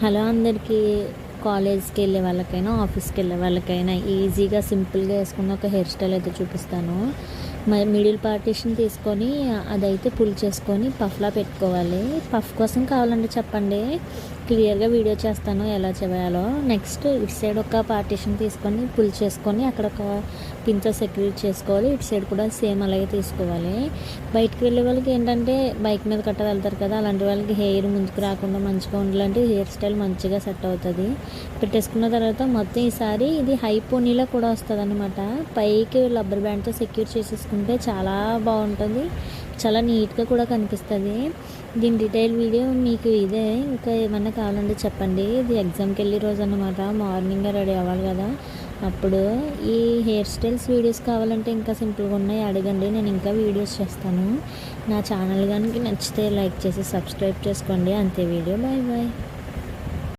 Hello అందరికీ. కాలేజ్కి వెళ్ళే వాళ్ళకైనా ఆఫీస్కి వెళ్ళే వాళ్ళకైనా ఈజీగా సింపుల్గా వేసుకున్న ఒక హెయిర్ స్టైల్ అయితే చూపిస్తాను. మిడిల్ పార్టీషన్ తీసుకొని అదైతే పుల్ చేసుకొని పఫ్లా పెట్టుకోవాలి. పఫ్ కోసం కావాలంటే చెప్పండి, క్లియర్గా వీడియో చేస్తాను ఎలా చేయాలో. నెక్స్ట్ ఇటు సైడ్ ఒక పార్టీషన్ తీసుకొని పుల్ చేసుకొని అక్కడ ఒక పిన్తో సెక్యూర్ చేసుకోవాలి. ఇటు సైడ్ కూడా సేమ్ అలాగే తీసుకోవాలి. బయటకు వెళ్ళే వాళ్ళకి ఏంటంటే బైక్ మీద కట్ట వెళ్తారు కదా, అలాంటి వాళ్ళకి హెయిర్ ముందుకు రాకుండా మంచిగా ఉండాలంటే హెయిర్ స్టైల్ మంచిగా సెట్ అవుతుంది. పెట్టేసుకున్న తర్వాత మొత్తం ఈసారి ఇది హై పోనీలో కూడా వస్తుంది అనమాట. పైకి రబ్బర్ బ్యాండ్తో సెక్యూర్ చేసేసుకుంటే చాలా బాగుంటుంది, చాలా నీట్గా కూడా కనిపిస్తుంది. దీని డీటెయిల్ వీడియో మీకు ఇదే. ఇంకా ఏమన్నా కావాలంటే చెప్పండి. ఇది ఎగ్జామ్కి వెళ్ళే రోజు అన్నమాట. మార్నింగే రెడీ అవ్వాలి కదా, అప్పుడు ఈ హెయిర్ స్టైల్స్ వీడియోస్ కావాలంటే ఇంకా సింపుల్గా ఉన్నాయి, అడగండి, నేను ఇంకా వీడియోస్ చేస్తాను. నా ఛానల్ కనుక నచ్చితే లైక్ చేసి సబ్స్క్రైబ్ చేసుకోండి. అంతే వీడియో. Bye bye.